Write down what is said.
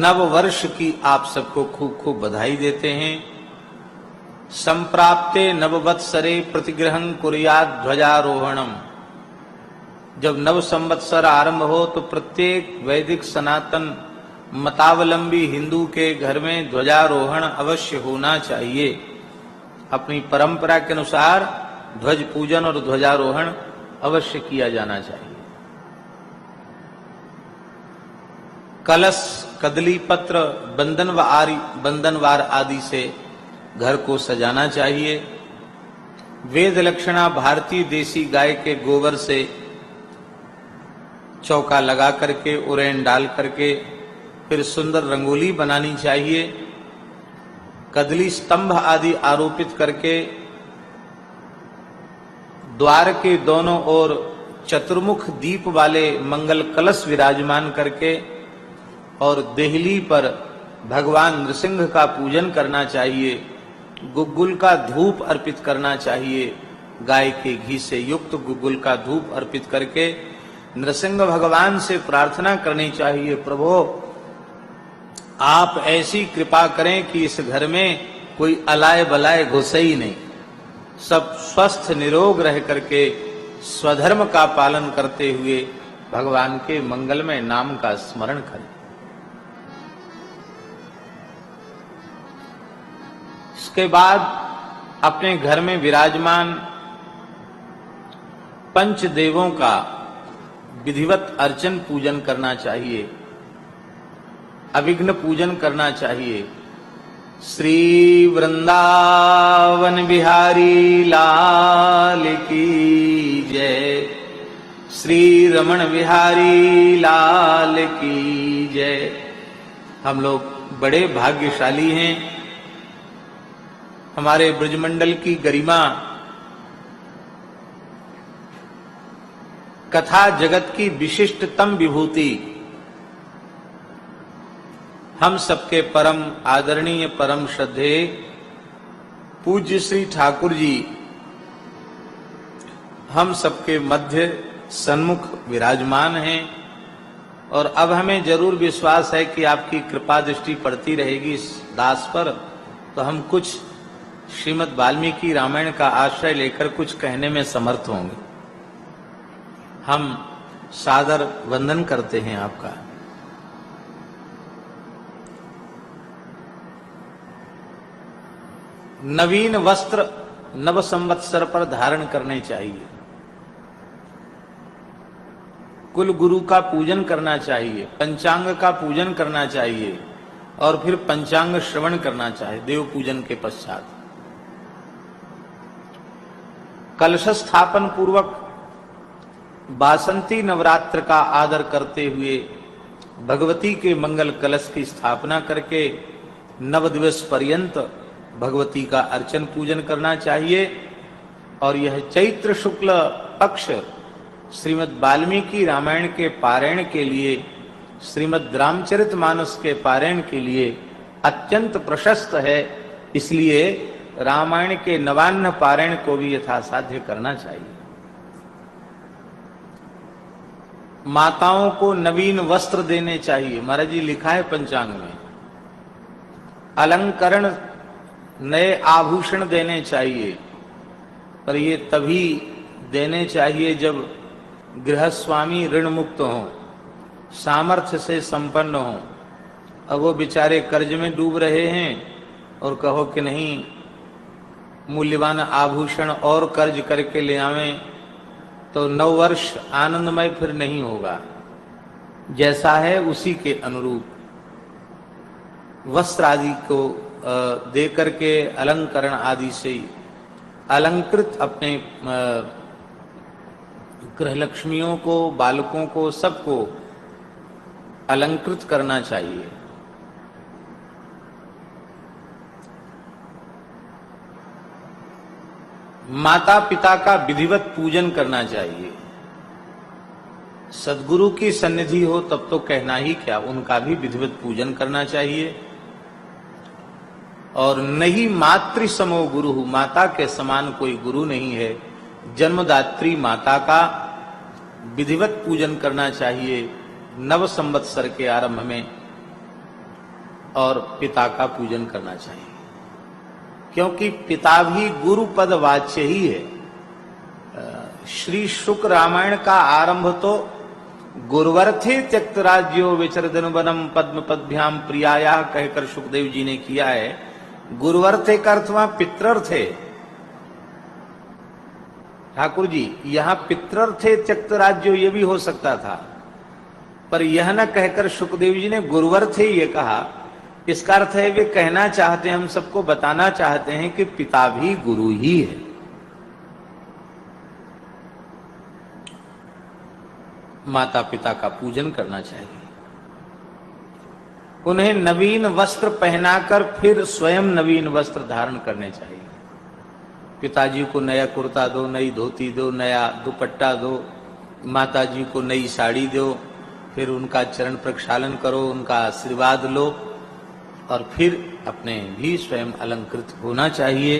नव वर्ष की आप सबको खूब खूब बधाई देते हैं। संप्राप्ते नववत्सरे प्रतिग्रहं कुर्यात् ध्वजारोहणम। जब नव संवत्सर आरंभ हो तो प्रत्येक वैदिक सनातन मतावलंबी हिंदू के घर में ध्वजारोहण अवश्य होना चाहिए। अपनी परंपरा के अनुसार ध्वज पूजन और ध्वजारोहण अवश्य किया जाना चाहिए। कलश, कदली पत्र, बंधनवार आदि से घर को सजाना चाहिए। वेद लक्षणा भारतीय देसी गाय के गोबर से चौका लगा करके, उरेन डाल करके फिर सुंदर रंगोली बनानी चाहिए। कदली स्तंभ आदि आरोपित करके द्वार के दोनों ओर चतुर्मुख दीप वाले मंगल कलश विराजमान करके और देहली पर भगवान नृसिंह का पूजन करना चाहिए। गुग्गुल का धूप अर्पित करना चाहिए। गाय के घी से युक्त गुग्गुल का धूप अर्पित करके नृसिंह भगवान से प्रार्थना करनी चाहिए, प्रभु आप ऐसी कृपा करें कि इस घर में कोई अलाय बलाय घुसे ही नहीं, सब स्वस्थ निरोग रह करके स्वधर्म का पालन करते हुए भगवान के मंगलमय नाम का स्मरण करें। इसके बाद अपने घर में विराजमान पंचदेवों का विधिवत अर्चन पूजन करना चाहिए, अविघ्न पूजन करना चाहिए। श्री वृंदावन बिहारी लाल की जय, श्री रमण बिहारी लाल की जय। हम लोग बड़े भाग्यशाली हैं। हमारे ब्रजमंडल की गरिमा, कथा जगत की विशिष्टतम विभूति, हम सबके परम आदरणीय परम श्रद्धेय पूज्य श्री ठाकुर जी हम सबके मध्य सन्मुख विराजमान हैं। और अब हमें जरूर विश्वास है कि आपकी कृपा दृष्टि पड़ती रहेगी इस दास पर, तो हम कुछ श्रीमद् वाल्मीकि रामायण का आश्रय लेकर कुछ कहने में समर्थ होंगे। हम सादर वंदन करते हैं आपका। नवीन वस्त्र नव संवत्सर पर धारण करने चाहिए। कुल गुरु का पूजन करना चाहिए, पंचांग का पूजन करना चाहिए और फिर पंचांग श्रवण करना चाहिए देव पूजन के पश्चात। कलश स्थापन पूर्वक बासंती नवरात्र का आदर करते हुए भगवती के मंगल कलश की स्थापना करके 9 दिवस पर्यंत भगवती का अर्चन पूजन करना चाहिए। और यह चैत्र शुक्ल पक्ष श्रीमद् वाल्मीकि रामायण के पारायण के लिए, श्रीमद् रामचरितमानस के पारायण के लिए अत्यंत प्रशस्त है। इसलिए रामायण के नवान्न पारायण को भी यथासाध्य करना चाहिए। माताओं को नवीन वस्त्र देने चाहिए, महाराज जी लिखा है पंचांग में। अलंकरण, नए आभूषण देने चाहिए, पर ये तभी देने चाहिए जब गृहस्वामी ऋण मुक्त हो, सामर्थ्य से संपन्न हो। अब वो बेचारे कर्ज में डूब रहे हैं और कहो कि नहीं मूल्यवान आभूषण और कर्ज करके ले आवें, तो 9 वर्ष आनंदमय फिर नहीं होगा। जैसा है उसी के अनुरूप वस्त्र आदि को दे करके अलंकरण आदि से अलंकृत अपने गृहलक्ष्मियों को, बालकों को, सबको अलंकृत करना चाहिए। माता पिता का विधिवत पूजन करना चाहिए। सद्गुरु की सन्निधि हो तब तो कहना ही क्या, उनका भी विधिवत पूजन करना चाहिए। और नहीं मातृ समो गुरु, माता के समान कोई गुरु नहीं है। जन्मदात्री माता का विधिवत पूजन करना चाहिए नव संवत्सर के आरंभ में। और पिता का पूजन करना चाहिए, क्योंकि पिता भी गुरु पद वाच्य ही है। श्री शुक रामायण का आरंभ तो गुरुवर्थे त्यक्त राज्यो विचरदन वनम पद्म पदभ्याम प्रियाया कहकर सुखदेव जी ने किया है। गुरुवर्थे का अर्थ वहां पितृर्थ है। ठाकुर जी, यहां पितृर्थे त्यक्त राज्यो ये भी हो सकता था, पर यह न कहकर सुखदेव जी ने गुरुवर्थे ये कहा। इसका अर्थ है वे कहना चाहते हैं, हम सबको बताना चाहते हैं कि पिता भी गुरु ही है। माता पिता का पूजन करना चाहिए, उन्हें नवीन वस्त्र पहनाकर फिर स्वयं नवीन वस्त्र धारण करने चाहिए। पिताजी को नया कुर्ता दो, नई धोती दो, नया दुपट्टा दो, माताजी को नई साड़ी दो, फिर उनका चरण प्रक्षालन करो, उनका आशीर्वाद लो और फिर अपने भी स्वयं अलंकृत होना चाहिए।